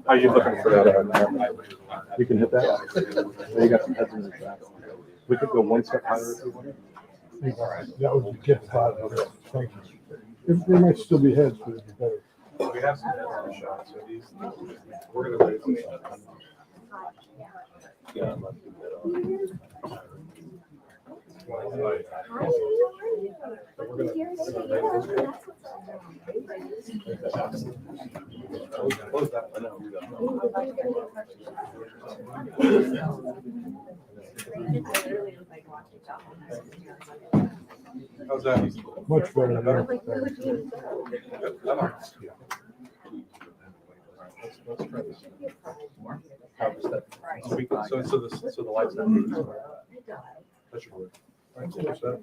Are you looking for that? You can hit that. You got some heads in the track. We could go one step higher if you want. That would be gift card. Thank you. There might still be heads, but it'd be better. We have some heads on the shot, so these, we're gonna raise them. Yeah, let's do that. How's that? Much better than that. Let's try this. So the lights. That should work. All right, so what's that?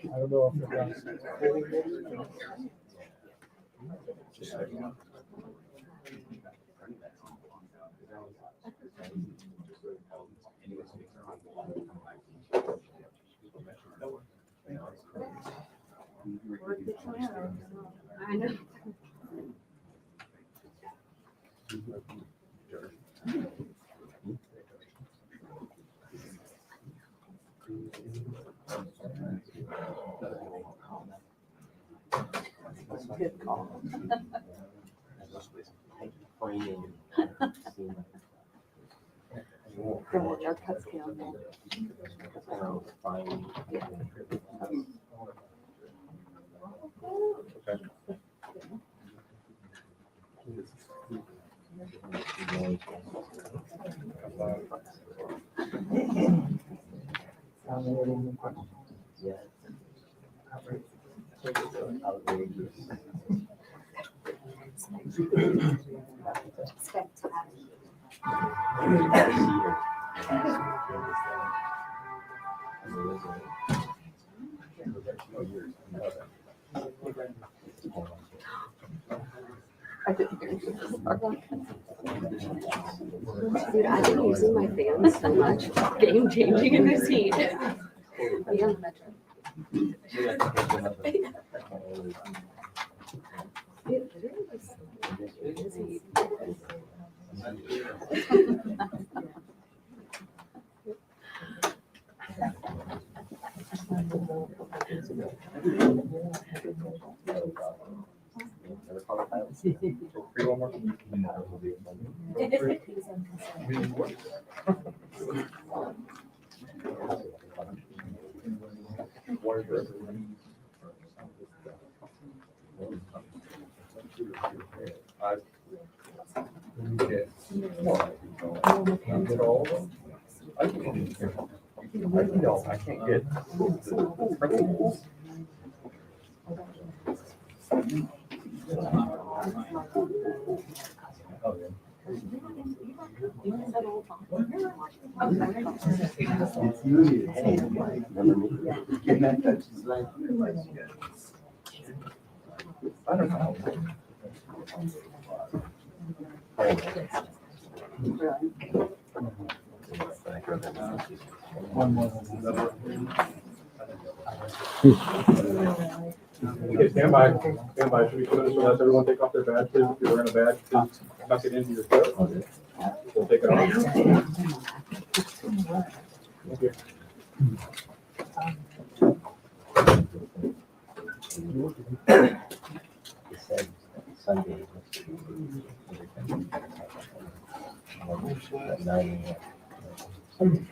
I don't know if that's. I know. Good call. From the drug cuts down there. I didn't hear you. Dude, I've been using my fans so much. Game changing in this heat. Be on the metro. It literally was in this heat. I can't get the principles. I don't know. One more. Okay, stand by. Stand by. Should we put it so that everyone take off their badge, please? If you're wearing a badge, please tuck it into your shirt. We'll take it off. Thank you. Sunday. At 9 a.m.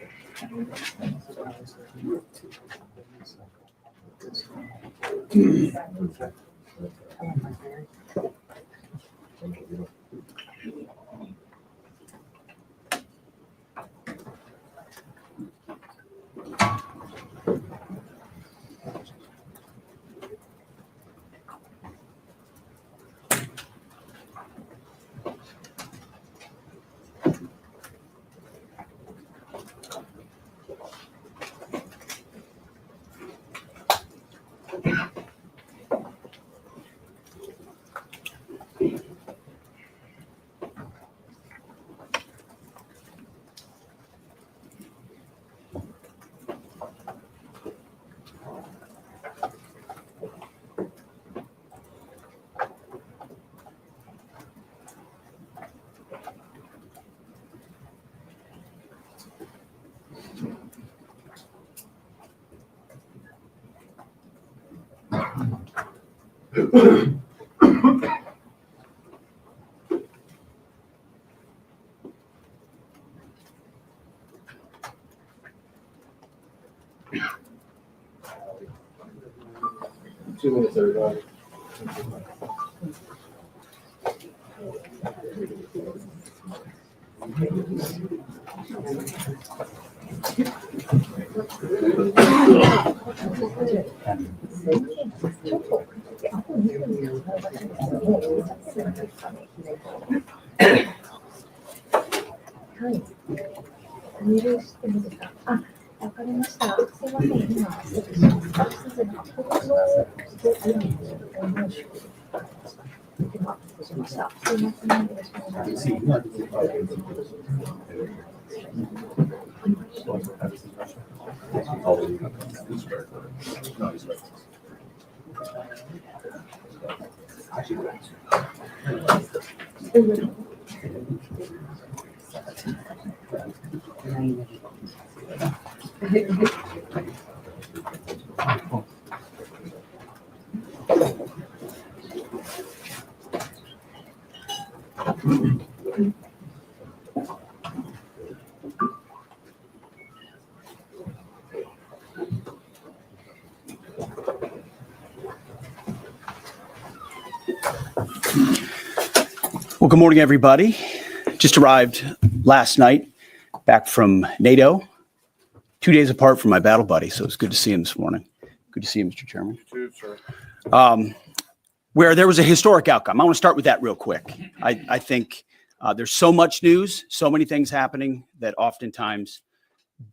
Two minutes, everybody. Well, good morning, everybody. Just arrived last night back from NATO, 2 days apart from my battle buddy, so it's good to see him this morning. Good to see you, Mr. Chairman. You too, sir. Where there was a historic outcome. I want to start with that real quick. I think there's so much news, so many things happening that oftentimes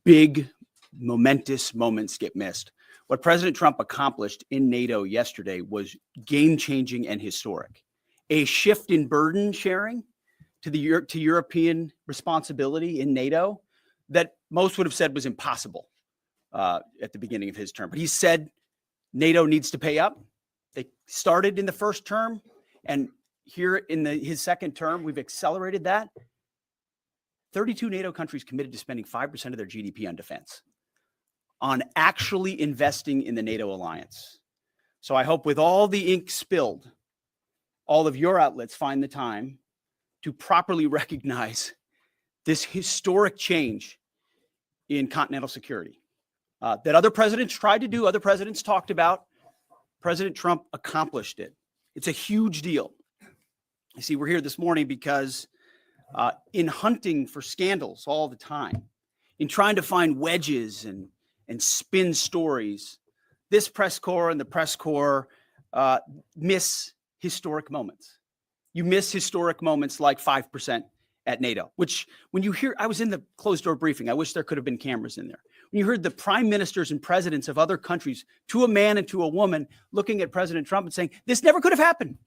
big, momentous moments get missed. What President Trump accomplished in NATO yesterday was game-changing and historic. A shift in burden sharing to European responsibility in NATO that most would have said was impossible at the beginning of his term. But he said NATO needs to pay up. They started in the first term, and here in his second term, we've accelerated that. 32 NATO countries committed to spending 5% of their GDP on defense, on actually investing in the NATO alliance. So I hope with all the ink spilled, all of your outlets find the time to properly recognize this historic change in continental security that other presidents tried to do, other presidents talked about. President Trump accomplished it. It's a huge deal. You see, we're here this morning because in hunting for scandals all the time, in trying to find wedges and spin stories, this press corps and the press corps miss historic moments. You miss historic moments like 5% at NATO, which when you hear, I was in the closed door briefing. I wish there could have been cameras in there. When you heard the prime ministers and presidents of other countries, to a man and to a woman, looking at President Trump and saying, this never could have happened.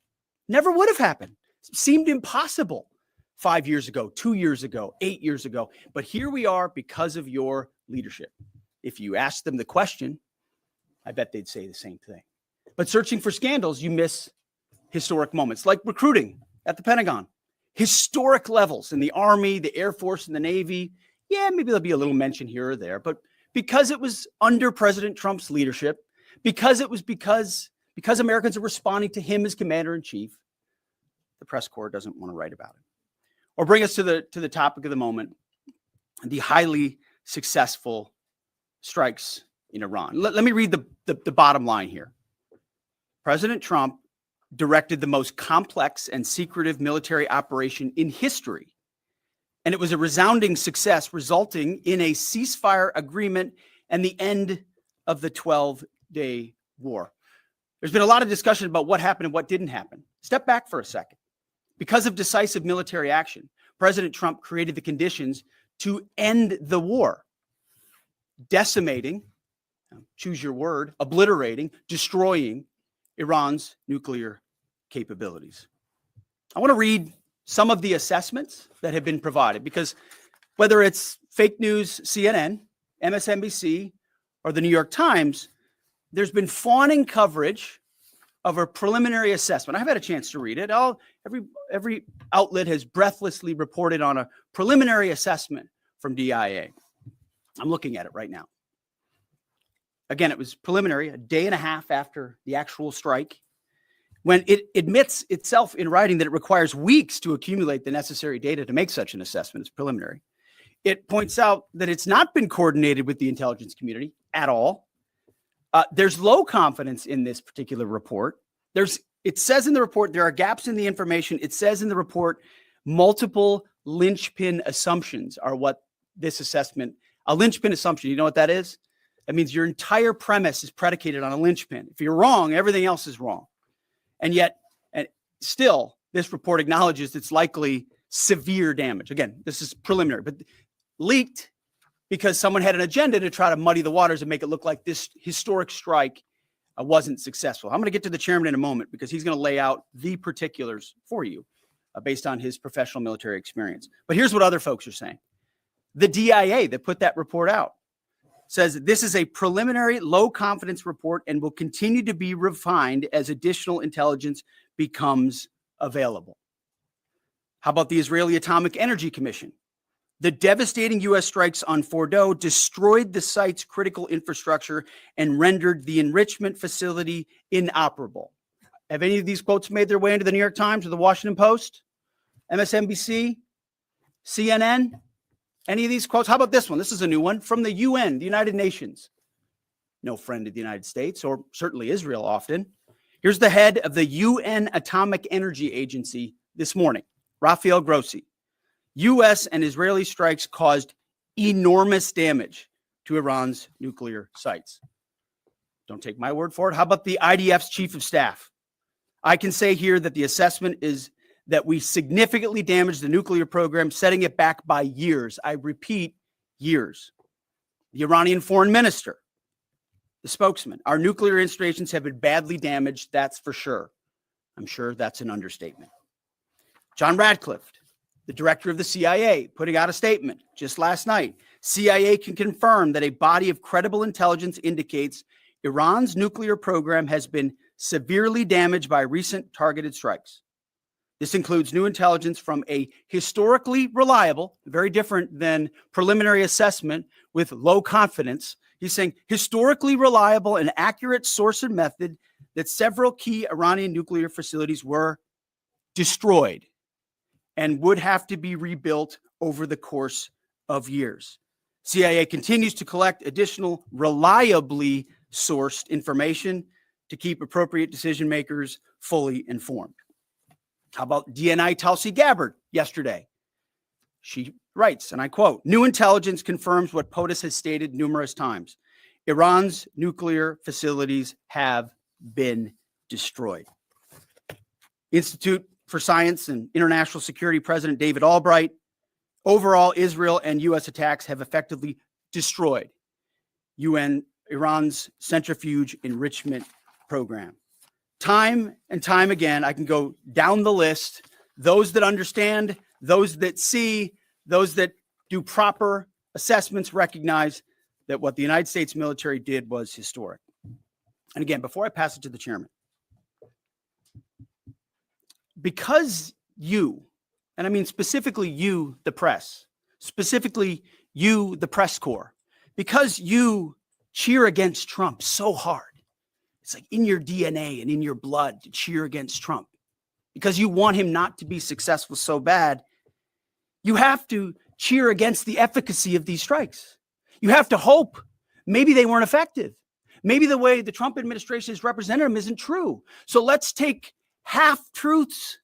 Never would have happened. It seemed impossible 5 years ago, 2 years ago, 8 years ago. But here we are because of your leadership. If you ask them the question, I bet they'd say the same thing. But searching for scandals, you miss historic moments like recruiting at the Pentagon. Historic levels in the Army, the Air Force, and the Navy. Yeah, maybe there'll be a little mention here or there, but because it was under President Trump's leadership, because Americans are responding to him as commander-in-chief, the press corps doesn't want to write about it. Or bring us to the topic of the moment, the highly successful strikes in Iran. Let me read the bottom line here. President Trump directed the most complex and secretive military operation in history, and it was a resounding success, resulting in a ceasefire agreement and the end of the 12-day war. There's been a lot of discussion about what happened and what didn't happen. Step back for a second. Because of decisive military action, President Trump created the conditions to end the war, decimating, choose your word, obliterating, destroying Iran's nuclear capabilities. I want to read some of the assessments that have been provided, because whether it's fake news, CNN, MSNBC, or the New York Times, there's been fawning coverage of a preliminary assessment. I've had a chance to read it. Every outlet has breathlessly reported on a preliminary assessment from DIA. I'm looking at it right now. Again, it was preliminary, a day and a half after the actual strike, when it admits itself in writing that it requires weeks to accumulate the necessary data to make such an assessment. It's preliminary. It points out that it's not been coordinated with the intelligence community at all. There's low confidence in this particular report. It says in the report there are gaps in the information. It says in the report multiple linchpin assumptions are what this assessment, a linchpin assumption, you know what that is? That means your entire premise is predicated on a linchpin. If you're wrong, everything else is wrong. And yet, still, this report acknowledges it's likely severe damage. Again, this is preliminary, but leaked because someone had an agenda to try to muddy the waters and make it look like this historic strike wasn't successful. I'm going to get to the chairman in a moment because he's going to lay out the particulars for you based on his professional military experience. But here's what other folks are saying. The DIA that put that report out says this is a preliminary low confidence report and will continue to be refined as additional intelligence becomes available. How about the Israeli Atomic Energy Commission? The devastating U.S. strikes on Fordow destroyed the site's critical infrastructure and rendered the enrichment facility inoperable. Have any of these quotes made their way into the New York Times or the Washington Post, MSNBC, CNN? Any of these quotes? How about this one? This is a new one from the UN, the United Nations. No friend of the United States, or certainly Israel often. Here's the head of the UN Atomic Energy Agency this morning, Rafael Grossi. U.S. and Israeli strikes caused enormous damage to Iran's nuclear sites. Don't take my word for it. How about the IDF's chief of staff? I can say here that the assessment is that we significantly damaged the nuclear program, setting it back by years. I repeat, years. The Iranian foreign minister, the spokesman, our nuclear installations have been badly damaged, that's for sure. I'm sure that's an understatement. John Radcliffe, the director of the CIA, putting out a statement just last night. CIA can confirm that a body of credible intelligence indicates Iran's nuclear program has been severely damaged by recent targeted strikes. This includes new intelligence from a historically reliable, very different than preliminary assessment with low confidence. He's saying historically reliable and accurate source and method that several key Iranian nuclear facilities were destroyed and would have to be rebuilt over the course of years. CIA continues to collect additional reliably sourced information to keep appropriate decision makers fully informed. How about DNI Tulsi Gabbard yesterday? She writes, and I quote, "New intelligence confirms what POTUS has stated numerous times. Iran's nuclear facilities have been destroyed." Institute for Science and International Security President David Albright, overall, Israel and U.S. attacks have effectively destroyed Iran's centrifuge enrichment program. Time and time again, I can go down the list. Those that understand, those that see, those that do proper assessments recognize that what the United States military did was historic. And again, before I pass it to the chairman, because you, and I mean specifically you, the press, specifically you, the press corps, because you cheer against Trump so hard, it's like in your DNA and in your blood to cheer against Trump, because you want him not to be successful so bad, you have to cheer against the efficacy of these strikes. You have to hope maybe they weren't effective. Maybe the way the Trump administration has represented them isn't true. So let's take half-truths,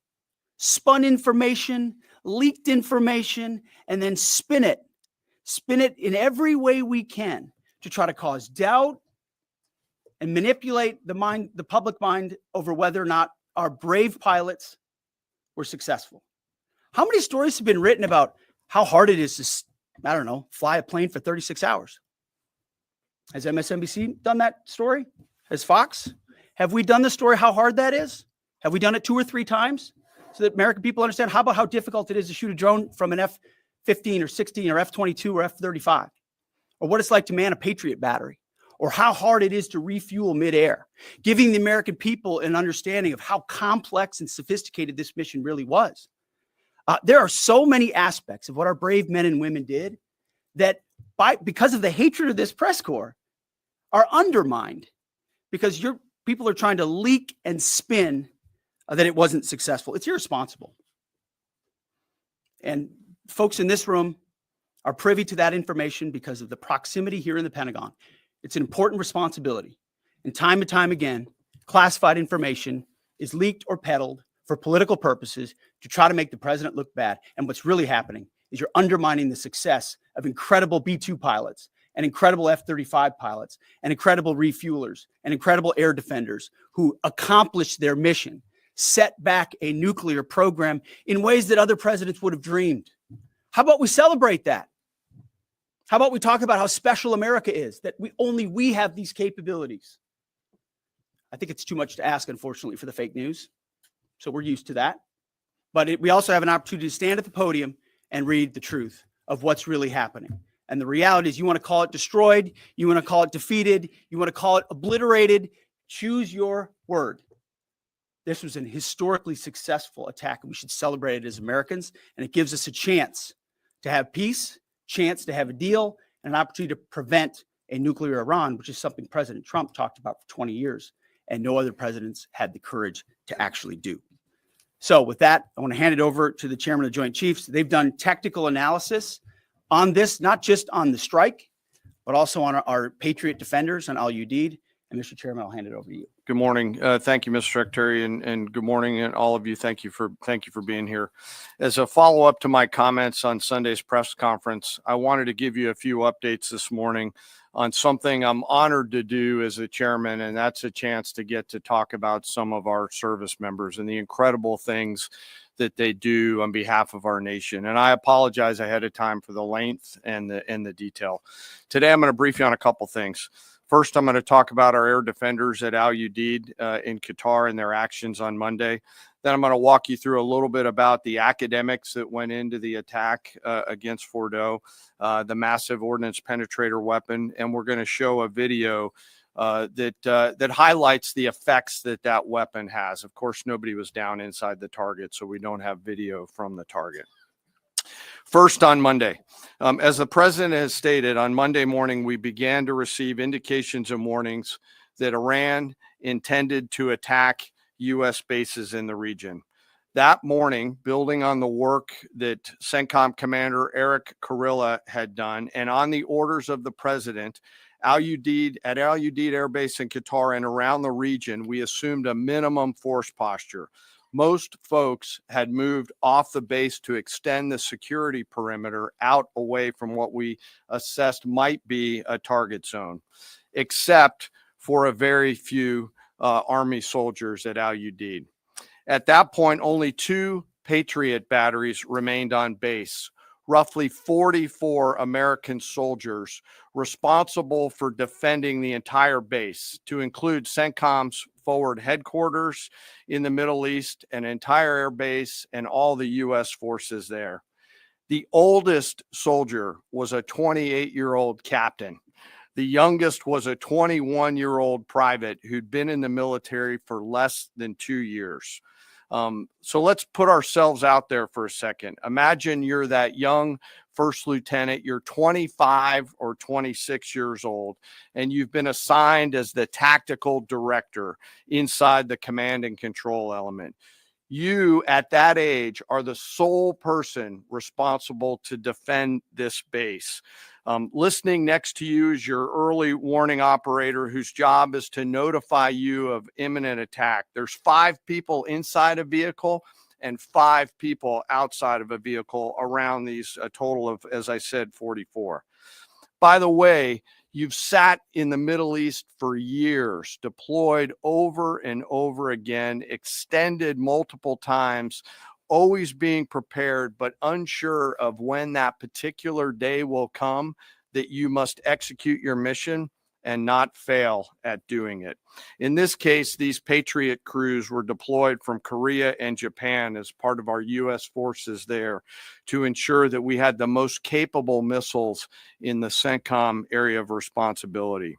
spun information, leaked information, and then spin it in every way we can to try to cause doubt and manipulate the public mind over whether or not our brave pilots were successful. How many stories have been written about how hard it is to, I don't know, fly a plane for 36 hours? Has MSNBC done that story? Has Fox? Have we done the story how hard that is? Have we done it 2 or 3 times so that American people understand? How about how difficult it is to shoot a drone from an F-15 or 16 or F-22 or F-35? Or what it's like to man a Patriot battery? Or how hard it is to refuel midair? Giving the American people an understanding of how complex and sophisticated this mission really was. There are so many aspects of what our brave men and women did that because of the hatred of this press corps are undermined because your people are trying to leak and spin that it wasn't successful. It's irresponsible. And folks in this room are privy to that information because of the proximity here in the Pentagon. It's an important responsibility. And time again, classified information is leaked or peddled for political purposes to try to make the president look bad. And what's really happening is you're undermining the success of incredible B-2 pilots and incredible F-35 pilots and incredible refuelers and incredible air defenders who accomplished their mission, set back a nuclear program in ways that other presidents would have dreamed. How about we celebrate that? How about we talk about how special America is, that only we have these capabilities? I think it's too much to ask, unfortunately, for the fake news. So we're used to that. But we also have an opportunity to stand at the podium and read the truth of what's really happening. And the reality is, you want to call it destroyed, you want to call it defeated, you want to call it obliterated, choose your word. This was an historically successful attack, and we should celebrate it as Americans. And it gives us a chance to have peace, chance to have a deal, and an opportunity to prevent a nuclear Iran, which is something President Trump talked about for 20 years, and no other presidents had the courage to actually do. So with that, I want to hand it over to the chairman of the Joint Chiefs. They've done technical analysis on this, not just on the strike, but also on our Patriot defenders on Al Udeid. And Mr. Chairman, I'll hand it over to you. Good morning. Thank you, Mr. Secretary, and good morning, and all of you. Thank you for being here. As a follow-up to my comments on Sunday's press conference, I wanted to give you a few updates this morning on something I'm honored to do as a chairman, and that's a chance to get to talk about some of our service members and the incredible things that they do on behalf of our nation. And I apologize ahead of time for the length and the detail. Today, I'm going to brief you on a couple things. First, I'm going to talk about our air defenders at Al Udeid in Qatar and their actions on Monday. Then I'm going to walk you through a little bit about the academics that went into the attack against Fordo, the massive ordnance penetrator weapon, and we're going to show a video that highlights the effects that weapon has. Of course, nobody was down inside the target, so we don't have video from the target. First, on Monday, as the president has stated, on Monday morning, we began to receive indications and warnings that Iran intended to attack U.S. bases in the region. That morning, building on the work that CENTCOM Commander Eric Kurilla had done, and on the orders of the president, at Al Udeid Air Base in Qatar and around the region, we assumed a minimum force posture. Most folks had moved off the base to extend the security perimeter out away from what we assessed might be a target zone, except for a very few Army soldiers at Al Udeid. At that point, only 2 Patriot batteries remained on base, roughly 44 American soldiers responsible for defending the entire base, to include CENTCOM's forward headquarters in the Middle East, an entire air base, and all the U.S. forces there. The oldest soldier was a 28-year-old captain. The youngest was a 21-year-old private who'd been in the military for less than 2 years. So let's put ourselves out there for a second. Imagine you're that young first lieutenant, you're 25 or 26 years old, and you've been assigned as the tactical director inside the command and control element. You, at that age, are the sole person responsible to defend this base. Listening next to you is your early warning operator, whose job is to notify you of imminent attack. There's 5 people inside a vehicle and 5 people outside of a vehicle around these, a total of, as I said, 44. By the way, you've sat in the Middle East for years, deployed over and over again, extended multiple times, always being prepared, but unsure of when that particular day will come that you must execute your mission and not fail at doing it. In this case, these Patriot crews were deployed from Korea and Japan as part of our U.S. forces there to ensure that we had the most capable missiles in the CENTCOM area of responsibility.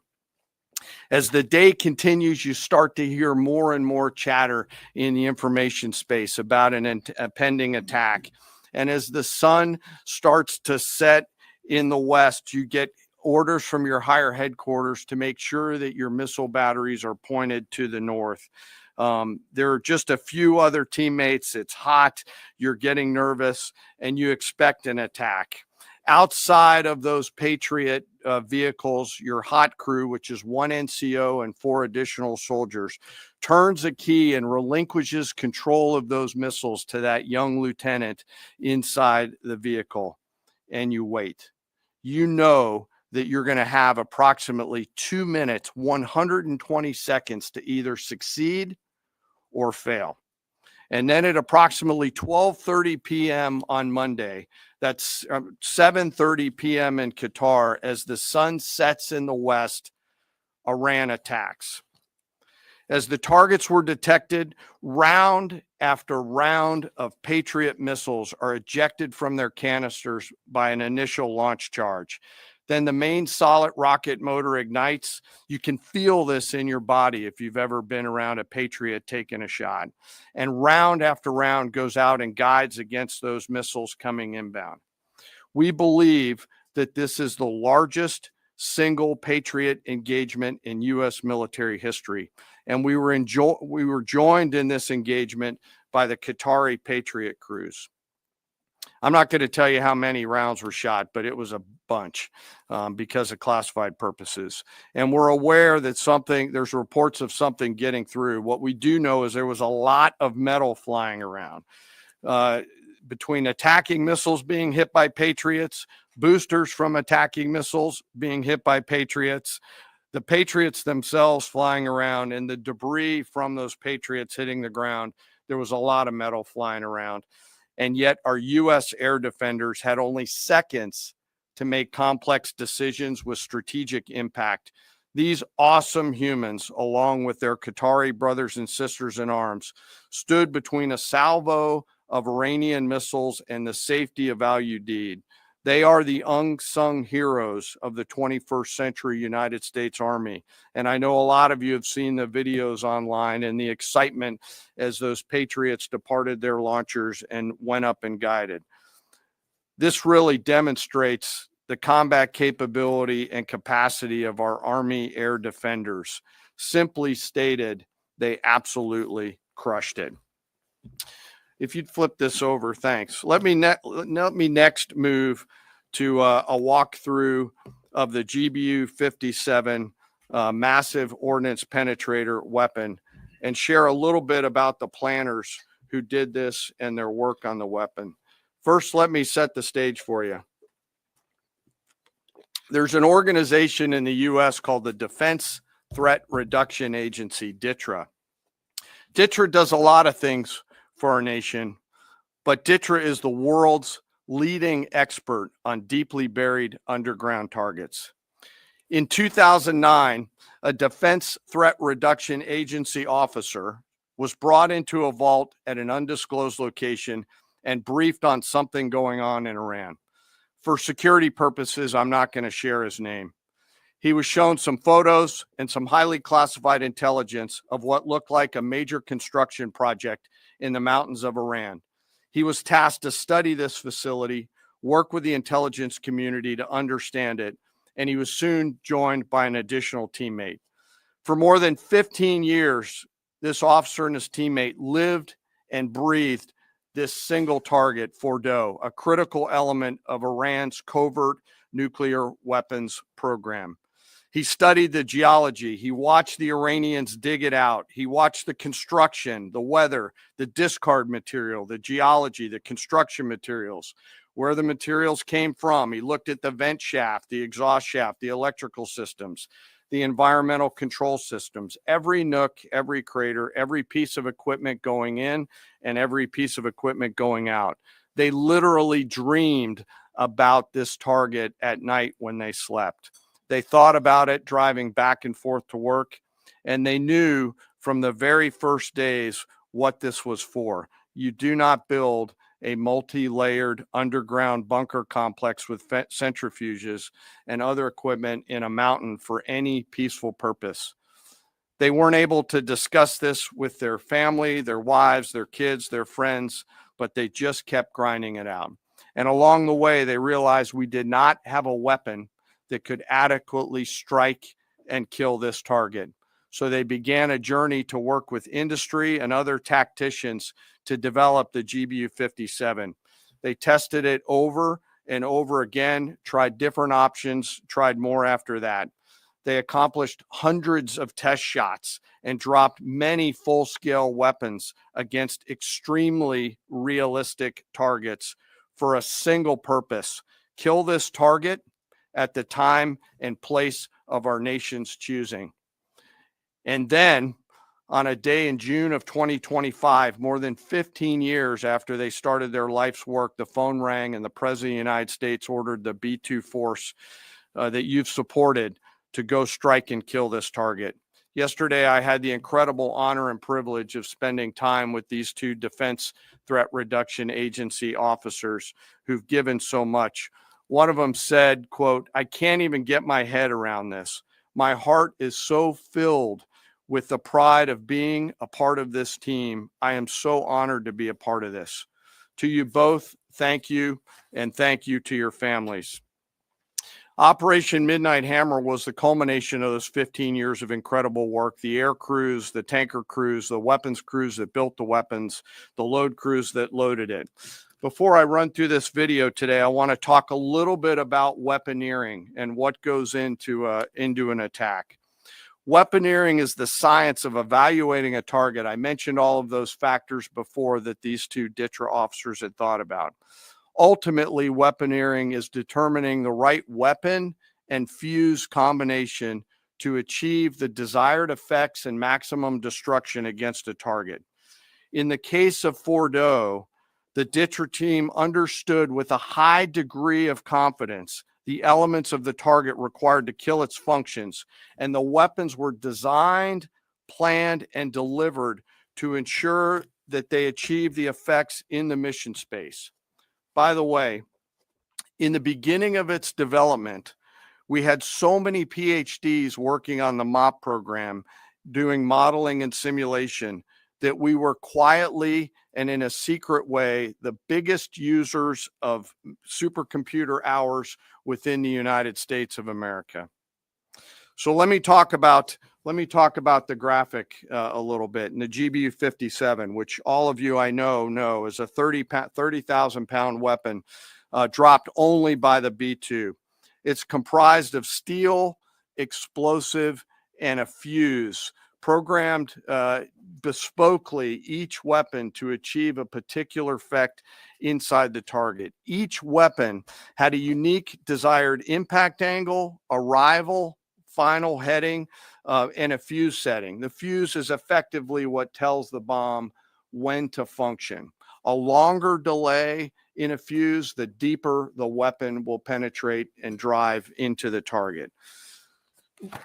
As the day continues, you start to hear more and more chatter in the information space about a pending attack. And as the sun starts to set in the west, you get orders from your higher headquarters to make sure that your missile batteries are pointed to the north. There are just a few other teammates. It's hot, you're getting nervous, and you expect an attack. Outside of those Patriot vehicles, your hot crew, which is 1 NCO and 4 additional soldiers, turns a key and relinquishes control of those missiles to that young lieutenant inside the vehicle. And you wait. You know that you're going to have approximately 2 minutes, 120 seconds to either succeed or fail. And then at approximately 12:30 p.m. on Monday, that's 7:30 p.m. in Qatar, as the sun sets in the west, Iran attacks. As the targets were detected, round after round of Patriot missiles are ejected from their canisters by an initial launch charge. Then the main solid rocket motor ignites. You can feel this in your body if you've ever been around a Patriot taking a shot. And round after round goes out and guides against those missiles coming inbound. We believe that this is the largest single Patriot engagement in U.S. military history. And we were joined in this engagement by the Qatari Patriot crews. I'm not going to tell you how many rounds were shot, but it was a bunch because of classified purposes. And we're aware that there's reports of something getting through. What we do know is there was a lot of metal flying around. Between attacking missiles being hit by Patriots, boosters from attacking missiles being hit by Patriots, the Patriots themselves flying around, and the debris from those Patriots hitting the ground, there was a lot of metal flying around. And yet our U.S. air defenders had only seconds to make complex decisions with strategic impact. These awesome humans, along with their Qatari brothers and sisters in arms, stood between a salvo of Iranian missiles and the safety of Al Udeid. They are the unsung heroes of the 21st century United States Army. And I know a lot of you have seen the videos online and the excitement as those Patriots departed their launchers and went up and guided. This really demonstrates the combat capability and capacity of our Army air defenders. Simply stated, they absolutely crushed it. If you'd flip this over, thanks. Let me next move to a walkthrough of the GBU-57 massive ordnance penetrator weapon and share a little bit about the planners who did this and their work on the weapon. First, let me set the stage for you. There's an organization in the U.S. called the Defense Threat Reduction Agency, DTRA. DTRA does a lot of things for our nation, but DTRA is the world's leading expert on deeply buried underground targets. In 2009, a Defense Threat Reduction Agency officer was brought into a vault at an undisclosed location and briefed on something going on in Iran. For security purposes, I'm not going to share his name. He was shown some photos and some highly classified intelligence of what looked like a major construction project in the mountains of Iran. He was tasked to study this facility, work with the intelligence community to understand it, and he was soon joined by an additional teammate. For more than 15 years, this officer and his teammate lived and breathed this single target, Fordow, a critical element of Iran's covert nuclear weapons program. He studied the geology. He watched the Iranians dig it out. He watched the construction, the weather, the discard material, the geology, the construction materials, where the materials came from. He looked at the vent shaft, the exhaust shaft, the electrical systems, the environmental control systems, every nook, every crater, every piece of equipment going in and every piece of equipment going out. They literally dreamed about this target at night when they slept. They thought about it driving back and forth to work, and they knew from the very first days what this was for. You do not build a multi-layered underground bunker complex with centrifuges and other equipment in a mountain for any peaceful purpose. They weren't able to discuss this with their family, their wives, their kids, their friends, but they just kept grinding it out. And along the way, they realized we did not have a weapon that could adequately strike and kill this target. So they began a journey to work with industry and other tacticians to develop the GBU-57. They tested it over and over again, tried different options, tried more after that. They accomplished hundreds of test shots and dropped many full-scale weapons against extremely realistic targets for a single purpose: kill this target at the time and place of our nation's choosing. And then on a day in June of 2025, more than 15 years after they started their life's work, the phone rang and the President of the United States ordered the B-2 force that you've supported to go strike and kill this target. Yesterday, I had the incredible honor and privilege of spending time with these two Defense Threat Reduction Agency officers who've given so much. One of them said, quote, "I can't even get my head around this. My heart is so filled with the pride of being a part of this team. I am so honored to be a part of this." To you both, thank you, and thank you to your families. Operation Midnight Hammer was the culmination of those 15 years of incredible work. The air crews, the tanker crews, the weapons crews that built the weapons, the load crews that loaded it. Before I run through this video today, I want to talk a little bit about weaponeering and what goes into an attack. Weaponeering is the science of evaluating a target. I mentioned all of those factors before that these two DTRA officers had thought about. Ultimately, weaponeering is determining the right weapon and fuse combination to achieve the desired effects and maximum destruction against a target. In the case of Fordow, the DTRA team understood with a high degree of confidence the elements of the target required to kill its functions, and the weapons were designed, planned, and delivered to ensure that they achieve the effects in the mission space. By the way, in the beginning of its development, we had so many PhDs working on the MOP program, doing modeling and simulation, that we were quietly and in a secret way the biggest users of supercomputer hours within the United States of America. So let me talk about the graphic a little bit. And the GBU-57, which all of you I know is a 30,000 pound weapon dropped only by the B-2. It's comprised of steel, explosive, and a fuse, programmed bespokely, each weapon to achieve a particular effect inside the target. Each weapon had a unique desired impact angle, arrival, final heading, and a fuse setting. The fuse is effectively what tells the bomb when to function. A longer delay in a fuse, the deeper the weapon will penetrate and drive into the target.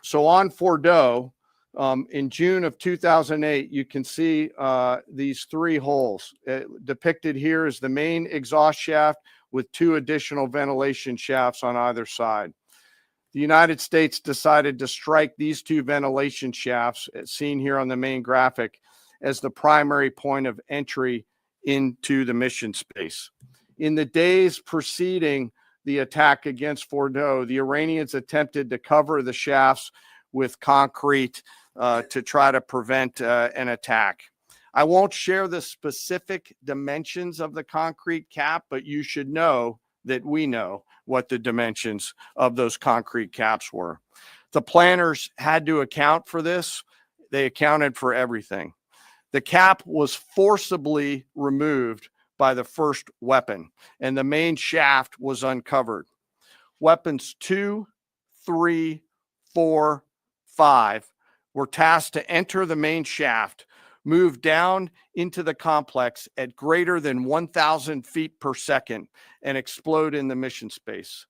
So on Fordow, in June of 2008, you can see these three holes. Depicted here is the main exhaust shaft with two additional ventilation shafts on either side. The United States decided to strike these two ventilation shafts, as seen here on the main graphic, as the primary point of entry into the mission space. In the days preceding the attack against Fordow, the Iranians attempted to cover the shafts with concrete to try to prevent an attack. I won't share the specific dimensions of the concrete cap, but you should know that we know what the dimensions of those concrete caps were. The planners had to account for this. They accounted for everything. The cap was forcibly removed by the first weapon, and the main shaft was uncovered. Weapons 2, 3, 4, 5 were tasked to enter the main shaft, move down into the complex at greater than 1,000 feet per second, and explode in the mission space.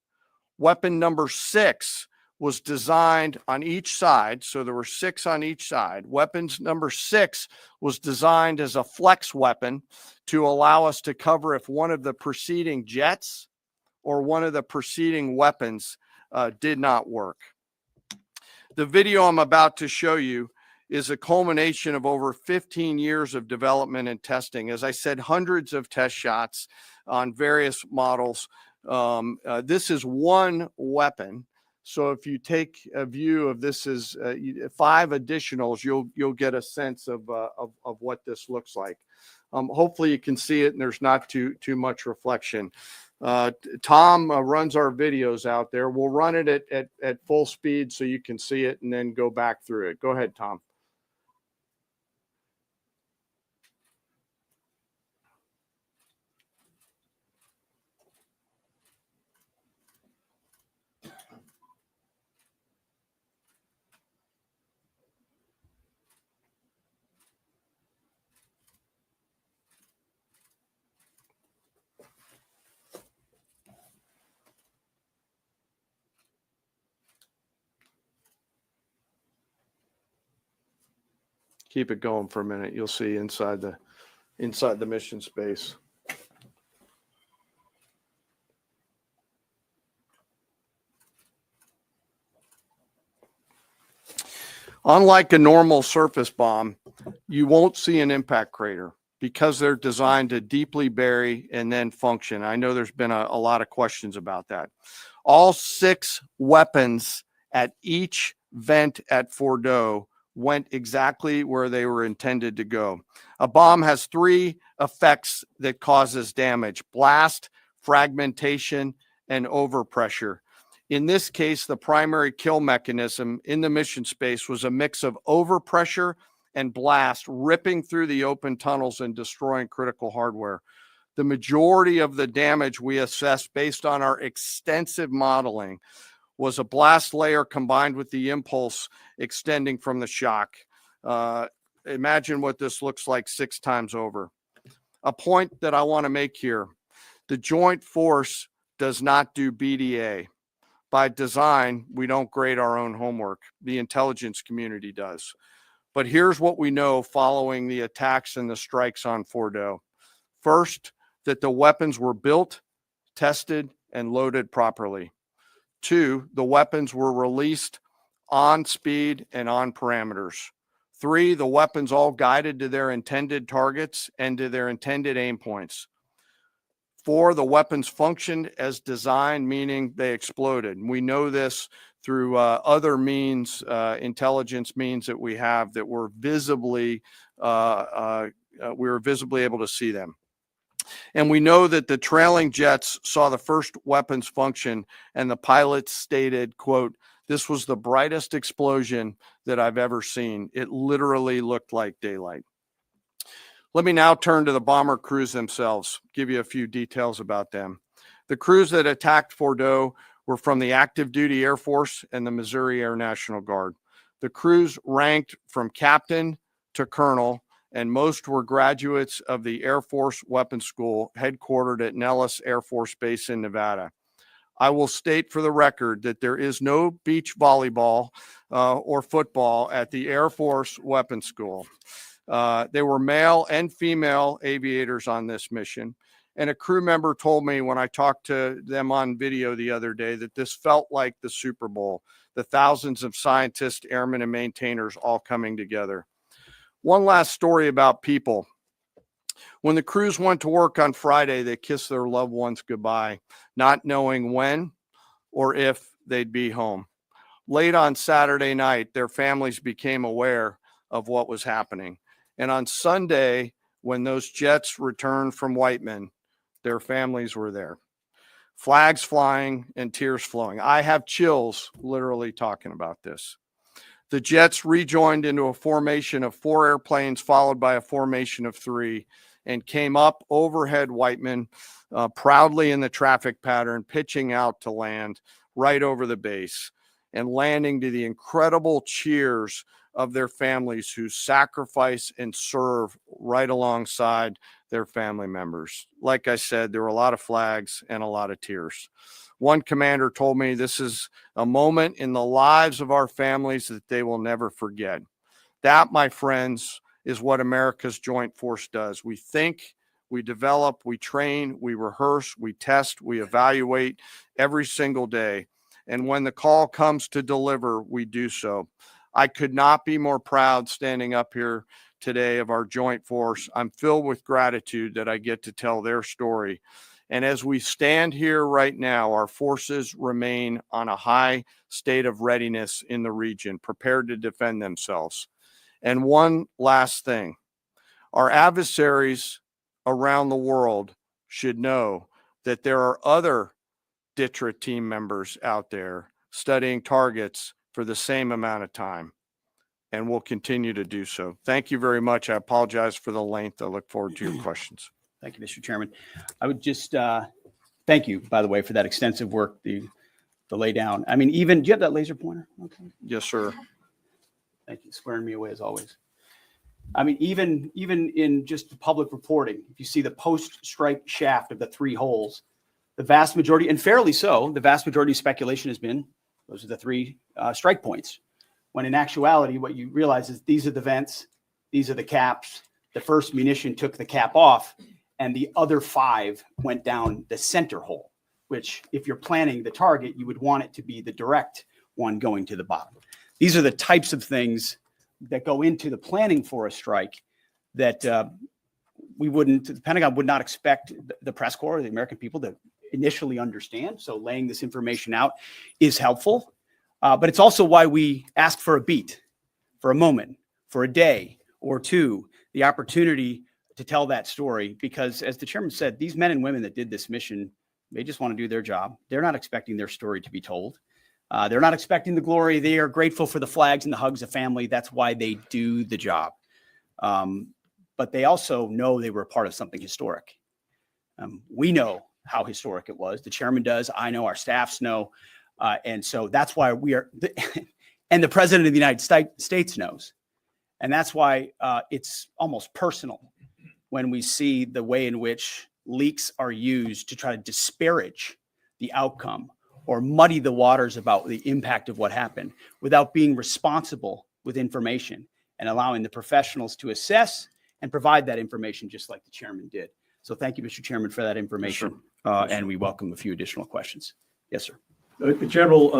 Weapon number 6 was designed on each side, so there were 6 on each side. Weapons number 6 was designed as a flex weapon to allow us to cover if one of the preceding jets or one of the preceding weapons did not work. The video I'm about to show you is a culmination of over 15 years of development and testing. As I said, hundreds of test shots on various models. This is one weapon. So if you take a view of this as 5 additionals, you'll get a sense of what this looks like. Hopefully you can see it and there's not too much reflection. Tom runs our videos out there. We'll run it at full speed so you can see it and then go back through it. Go ahead, Tom. Keep it going for a minute. You'll see inside the mission space. Unlike a normal surface bomb, you won't see an impact crater because they're designed to deeply bury and then function. I know there's been a lot of questions about that. All 6 weapons at each vent at Fordow went exactly where they were intended to go. A bomb has 3 effects that causes damage: blast, fragmentation, and overpressure. In this case, the primary kill mechanism in the mission space was a mix of overpressure and blast, ripping through the open tunnels and destroying critical hardware. The majority of the damage we assessed based on our extensive modeling was a blast layer combined with the impulse extending from the shock. Imagine what this looks like 6 times over. A point that I want to make here: the joint force does not do BDA. By design, we don't grade our own homework. The intelligence community does. But here's what we know following the attacks and the strikes on Fordow. First, that the weapons were built, tested, and loaded properly. 2, the weapons were released on speed and on parameters. 3, the weapons all guided to their intended targets and to their intended aim points. 4, the weapons functioned as designed, meaning they exploded. And we know this through other means, intelligence means that we have, that were visibly, we were visibly able to see them. And we know that the trailing jets saw the first weapons function, and the pilots stated, quote, "This was the brightest explosion that I've ever seen. It literally looked like daylight." Let me now turn to the bomber crews themselves, give you a few details about them. The crews that attacked Fordow were from the active duty Air Force and the Missouri Air National Guard. The crews ranked from captain to colonel, and most were graduates of the Air Force Weapons School headquartered at Nellis Air Force Base in Nevada. I will state for the record that there is no beach volleyball or football at the Air Force Weapons School. There were male and female aviators on this mission, And a crew member told me when I talked to them on video the other day that this felt like the Super Bowl, the thousands of scientists, airmen, and maintainers all coming together. One last story about people. When the crews went to work on Friday, they kissed their loved ones goodbye, not knowing when or if they'd be home. Late on Saturday night, their families became aware of what was happening. And on Sunday, when those jets returned from Whiteman, their families were there. Flags flying and tears flowing. I have chills literally talking about this. The jets rejoined into a formation of 4 airplanes, followed by a formation of 3, and came up overhead Whiteman, proudly in the traffic pattern, pitching out to land right over the base and landing to the incredible cheers of their families who sacrifice and serve right alongside their family members. Like I said, there were a lot of flags and a lot of tears. One commander told me this is a moment in the lives of our families that they will never forget. That, my friends, is what America's Joint Force does. We think, we develop, we train, we rehearse, we test, we evaluate every single day. And when the call comes to deliver, we do so. I could not be more proud standing up here today of our Joint Force. I'm filled with gratitude that I get to tell their story. And as we stand here right now, our forces remain on a high state of readiness in the region, prepared to defend themselves. And one last thing, our adversaries around the world should know that there are other DTRA team members out there studying targets for the same amount of time, and we'll continue to do so. Thank you very much. I apologize for the length. I look forward to your questions. Thank you, Mr. Chairman. I would just thank you, by the way, for that extensive work, the lay down. I mean, even, do you have that laser pointer? Okay. Yes, sir. Thank you. Squaring me away as always. I mean, even in just the public reporting, if you see the post-strike shaft of the 3 holes, the vast majority, and fairly so, the vast majority of speculation has been those are the 3 strike points. When in actuality, what you realize is these are the vents, these are the caps. The first munition took the cap off, and the other 5 went down the center hole, which if you're planning the target, you would want it to be the direct one going to the bottom. These are the types of things that go into the planning for a strike that the Pentagon would not expect the press corps or the American people to initially understand. So laying this information out is helpful. But it's also why we ask for a beat, for a moment, for a day or 2, the opportunity to tell that story. Because as the chairman said, these men and women that did this mission, they just want to do their job. They're not expecting their story to be told. They're not expecting the glory. They are grateful for the flags and the hugs of family. That's why they do the job. But they also know they were a part of something historic. We know how historic it was. The chairman does. I know, our staffs know. And so that's why we are, and the president of the United States knows. And that's why it's almost personal when we see the way in which leaks are used to try to disparage the outcome or muddy the waters about the impact of what happened without being responsible with information and allowing the professionals to assess and provide that information just like the chairman did. So thank you, Mr. Chairman, for that information. And we welcome a few additional questions. Yes, sir. General,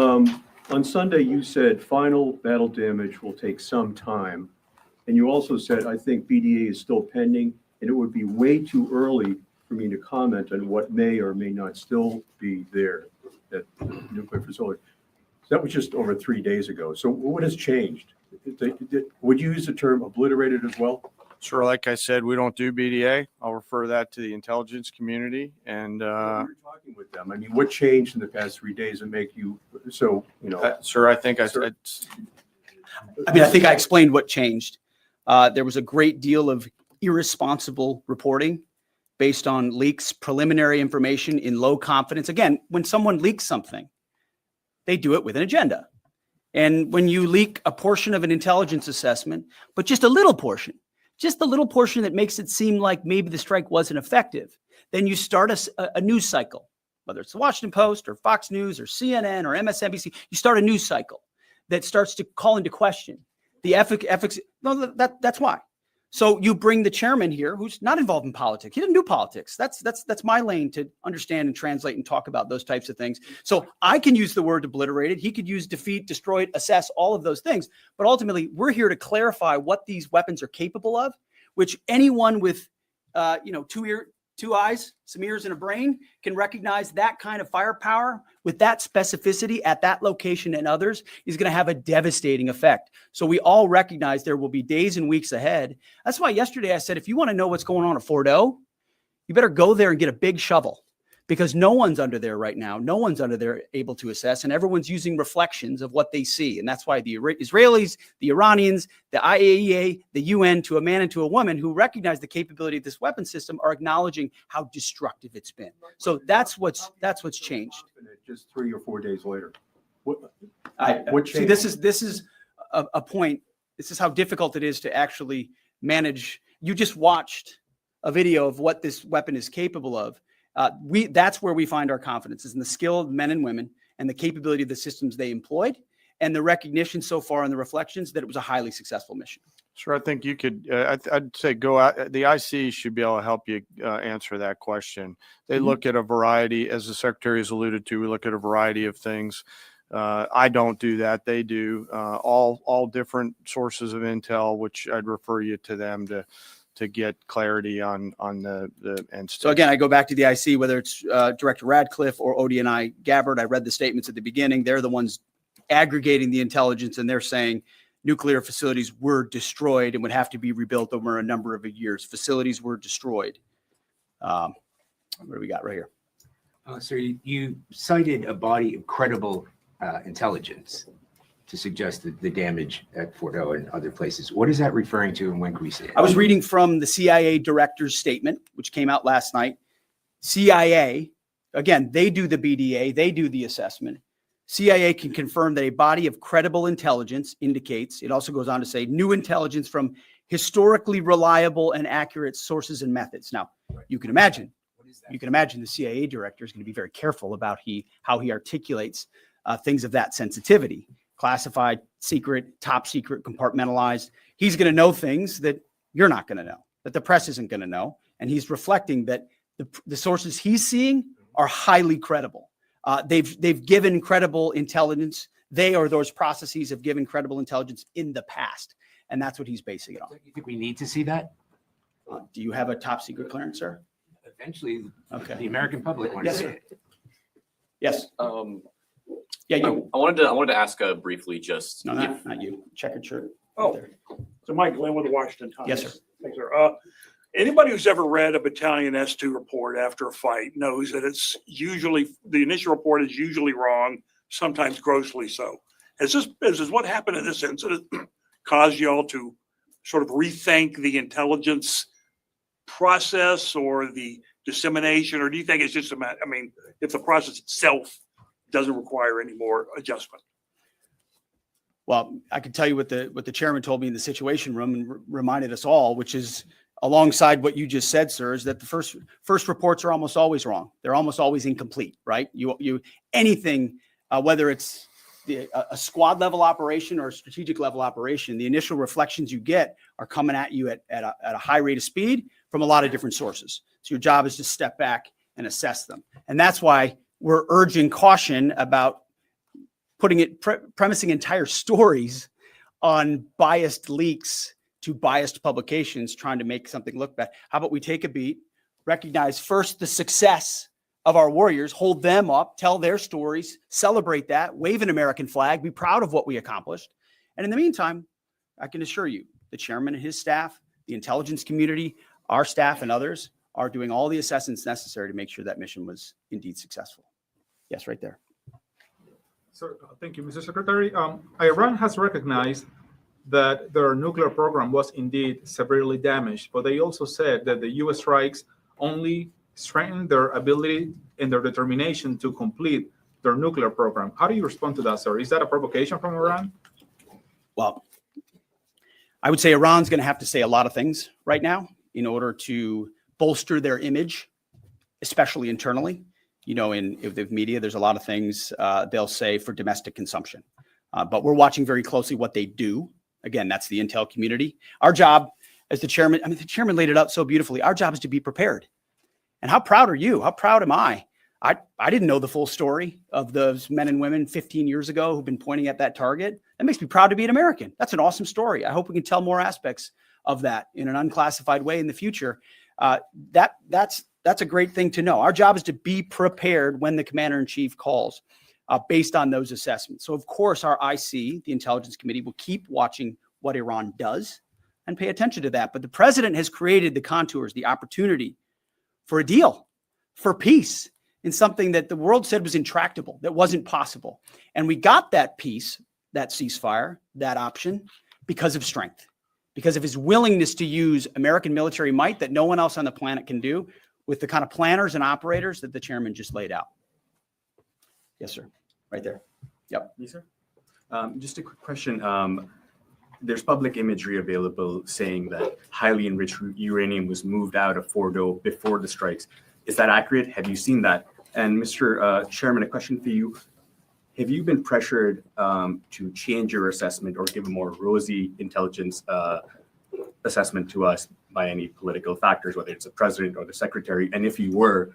on Sunday, you said final battle damage will take some time. And you also said, I think BDA is still pending, and it would be way too early for me to comment on what may or may not still be there at the nuclear facility. So that was just over 3 days ago. So what has changed? Would you use the term obliterated as well? Sure. Like I said, we don't do BDA. I'll refer that to the intelligence community. And you're talking with them. I mean, what changed in the past 3 days that make you so, sir, I think I said. I mean, I think I explained what changed. There was a great deal of irresponsible reporting based on leaks, preliminary information in low confidence. Again, when someone leaks something, they do it with an agenda. And when you leak a portion of an intelligence assessment, but just a little portion, just the little portion that makes it seem like maybe the strike wasn't effective, then you start a news cycle, whether it's the Washington Post or Fox News or CNN or MSNBC, you start a news cycle that starts to call into question the ethics. No, that's why. So you bring the chairman here, who's not involved in politics. He doesn't do politics. That's my lane to understand and translate and talk about those types of things. So I can use the word obliterated. He could use defeat, destroyed, assess, all of those things. But ultimately, we're here to clarify what these weapons are capable of, which anyone with, two eyes, some ears, and a brain can recognize that kind of firepower with that specificity at that location and others is going to have a devastating effect. So we all recognize there will be days and weeks ahead. That's why yesterday I said, if you want to know what's going on at Fordo, you better go there and get a big shovel, because no one's under there right now. No one's under there able to assess, and everyone's using reflections of what they see. And that's why the Israelis, the Iranians, the IAEA, the UN, to a man and to a woman who recognize the capability of this weapon system, are acknowledging how destructive it's been. So that's what's changed. Just 3 or 4 days later. What See, changed? this is a point. This is how difficult it is to actually manage. You just watched a video of what this weapon is capable of. That's where we find our confidence, is in the skill of men and women and the capability of the systems they employed, and the recognition so far in the reflections that it was a highly successful mission. Sure, I think you could, I'd say go out, the IC should be able to help you answer that question. They look at a variety, as the Secretary has alluded to, we look at a variety of things. I don't do that. They do, all different sources of intel, which I'd refer you to them to get clarity on the end state. So again, I go back to the IC, whether it's Director Radcliffe or ODNI Gabbard. I read the statements at the beginning. They're the ones aggregating the intelligence, and they're saying nuclear facilities were destroyed and would have to be rebuilt over a number of years. Facilities were destroyed. What do we got right here? So you cited a body of credible intelligence to suggest the damage at Fordo and other places. What is that referring to, and when can we see it? I was reading from the CIA director's statement, which came out last night. CIA, again, they do the BDA, they do the assessment. CIA can confirm that a body of credible intelligence indicates, it also goes on to say, new intelligence from historically reliable and accurate sources and methods. Now, you can imagine the CIA director is going to be very careful about how he articulates things of that sensitivity. Classified, secret, top secret, compartmentalized. He's going to know things that you're not going to know, that the press isn't going to know. And he's reflecting that the sources he's seeing are highly credible. They've given credible intelligence. They or those processes have given credible intelligence in the past. And that's what he's basing it on. You think we need to see that? Do you have a top secret clearance, sir? Eventually, Okay. the American public wants Yes, to see sir. it. Yes. Yeah, you. I wanted to ask briefly just No, not you. Checkered shirt. Oh. There. So Mike Glenn with the Washington Times. Yes, sir. Thanks, sir. Anybody who's ever read a battalion S2 report after a fight knows that it's usually, the initial report is usually wrong, sometimes grossly so. Has what happened in this incident caused y'all to sort of rethink the intelligence process or the dissemination, or do you think it's just a matter, if the process itself doesn't require any more adjustment? Well, I can tell you what the chairman told me in the Situation Room and reminded us all, which is alongside what you just said, sir, is that the first reports are almost always wrong. They're almost always incomplete, right? Anything, whether it's a squad level operation or a strategic level operation, the initial reflections you get are coming at you at a high rate of speed from a lot of different sources. So your job is to step back and assess them. And that's why we're urging caution about premising entire stories on biased leaks to biased publications trying to make something look bad. How about we take a beat, recognize first the success of our warriors, hold them up, tell their stories, celebrate that, wave an American flag, be proud of what we accomplished. And in the meantime, I can assure you, the chairman and his staff, the intelligence community, our staff and others are doing all the assessments necessary to make sure that mission was indeed successful. Yes, right there. So, thank you, Mr. Secretary. Iran has recognized that their nuclear program was indeed severely damaged, but they also said that the U.S. strikes only strengthened their ability and their determination to complete their nuclear program. How do you respond to that, sir? Is that a provocation from Iran? Well, I would say Iran's going to have to say a lot of things right now in order to bolster their image, especially internally. In the media, there's a lot of things they'll say for domestic consumption. But we're watching very closely what they do. Again, that's the intel community. Our job as the chairman, I mean, the chairman laid it out so beautifully. Our job is to be prepared. And how proud are you? How proud am I? I didn't know the full story of those men and women 15 years ago who've been pointing at that target. That makes me proud to be an American. That's an awesome story. I hope we can tell more aspects of that in an unclassified way in the future. That's a great thing to know. Our job is to be prepared when the commander-in-chief calls based on those assessments. So, of course, our IC, the Intelligence Committee, will keep watching what Iran does and pay attention to that. But the president has created the contours, the opportunity for a deal, for peace, in something that the world said was intractable, that wasn't possible. And we got that peace, that ceasefire, that option, because of strength, because of his willingness to use American military might that no one else on the planet can do, with the kind of planners and operators that the chairman just laid out. Yes, sir. Right there. Yep. Yes, sir. Just a quick question. There's public imagery available saying that highly enriched uranium was moved out of Fordo before the strikes. Is that accurate? Have you seen that? And Mr. Chairman, a question for you. Have you been pressured to change your assessment or give a more rosy intelligence assessment to us by any political factors, whether it's the president or the secretary? And if you were,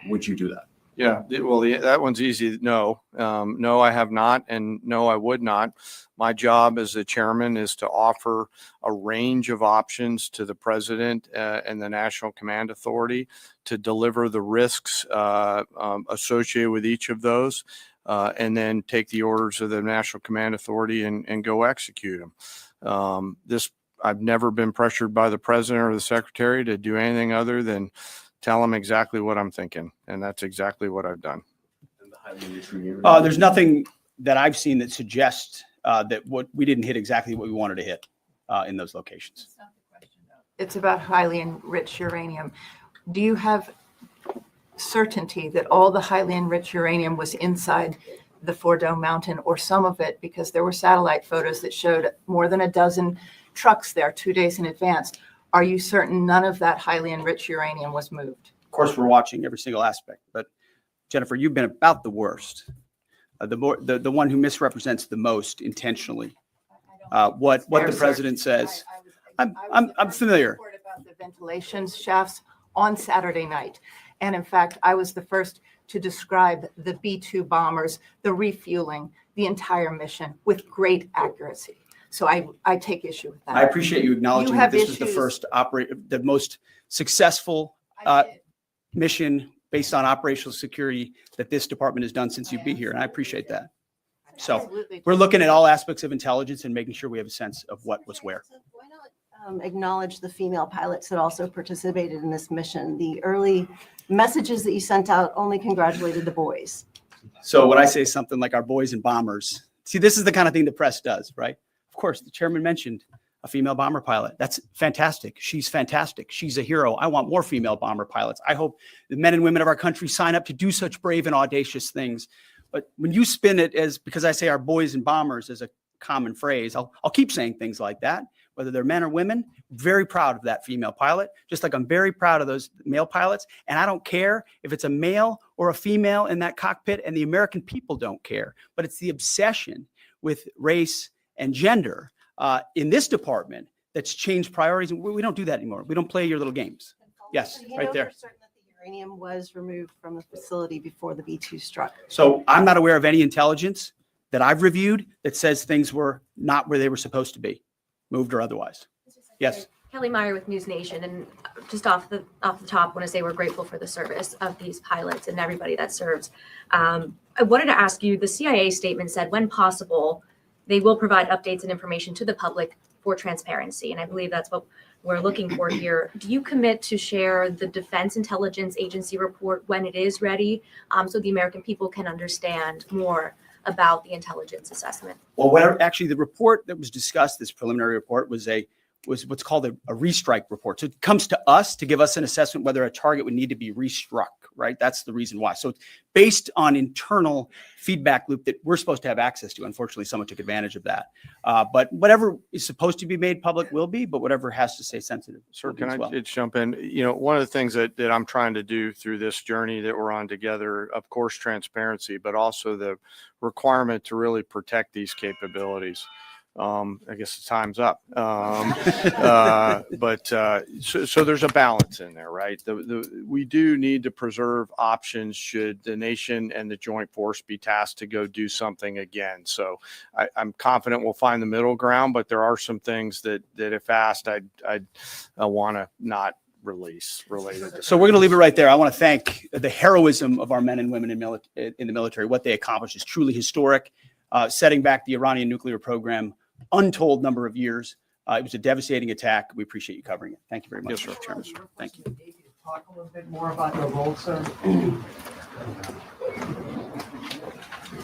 would you do that? Yeah, well, that one's easy. No, no, I have not. And no, I would not. My job as the chairman is to offer a range of options to the president and the National Command Authority to deliver the risks associated with each of those, and then take the orders of the National Command Authority and go execute them. I've never been pressured by the president or the secretary to do anything other than tell them exactly what I'm thinking. And that's exactly what I've done. There's nothing that I've seen that suggests that we didn't hit exactly what we wanted to hit in those locations. It's about highly enriched uranium. Do you have certainty that all the highly enriched uranium was inside the Fordo mountain, or some of it? Because there were satellite photos that showed more than a dozen trucks there 2 days in advance. Are you certain none of that highly enriched uranium was moved? Of course, we're watching every single aspect, but Jennifer, you've been about the worst, the one who misrepresents the most intentionally. What the president says. I'm familiar. About the ventilation shafts on Saturday night, and in fact, I was the first to describe the B-2 bombers, the refueling, the entire mission with great accuracy. So I take issue with that. I appreciate you acknowledging that this was the first the most successful mission based on operational security that this department has done since you've been here, and I appreciate that. So we're looking at all aspects of intelligence and making sure we have a sense of what was where. Why not acknowledge the female pilots that also participated in this mission? The early messages that you sent out only congratulated the boys. So when I say something like our boys and bombers, see, this is the kind of thing the press does, right? Of course, the chairman mentioned a female bomber pilot. That's fantastic. She's fantastic. She's a hero. I want more female bomber pilots. I hope the men and women of our country sign up to do such brave and audacious things. But when you spin it as, because I say our boys and bombers as a common phrase, I'll keep saying things like that, whether they're men or women. Very proud of that female pilot, just like I'm very proud of those male pilots. And I don't care if it's a male or a female in that cockpit, and the American people don't care. But it's the obsession with race and gender in this department that's changed priorities. And we don't do that anymore. We don't play your little games. Yes, right there. Certain that the uranium was removed from the facility before the B-2 struck. So I'm not aware of any intelligence that I've reviewed that says things were not where they were supposed to be, moved or otherwise. Yes. Kelly Meyer with News Nation, and just off the top, want to say we're grateful for the service of these pilots and everybody that serves. I wanted to ask you, the CIA statement said, when possible, they will provide updates and information to the public for transparency. And I believe that's what we're looking for here. Do you commit to share the Defense Intelligence Agency report when it is ready, so the American people can understand more about the intelligence assessment? Well, actually the report that was discussed, this preliminary report, was what's called a restrike report. So it comes to us to give us an assessment whether a target would need to be restruck, right? That's the reason why. So it's based on internal feedback loop that we're supposed to have access to. Unfortunately, someone took advantage of that. But whatever is supposed to be made public will be, but whatever has to stay sensitive. Sir, can I just jump in? You know, one of the things that I'm trying to do through this journey that we're on together, of course, transparency, but also the requirement to really protect these capabilities. I guess the time's up. So there's a balance in there, right? We do need to preserve options should the nation and the joint force be tasked to go do something again. So I'm confident we'll find the middle ground, but there are some things that if asked, I want to not release related to. So we're going to leave it right there. I want to thank the heroism of our men and women in the military. What they accomplished is truly historic. Setting back the Iranian nuclear program, untold number of years. It was a devastating attack. We appreciate you covering it. Thank you very much, Yes, sir. Chairman. Thank you. Talk a little bit more about your role, sir.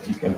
You can,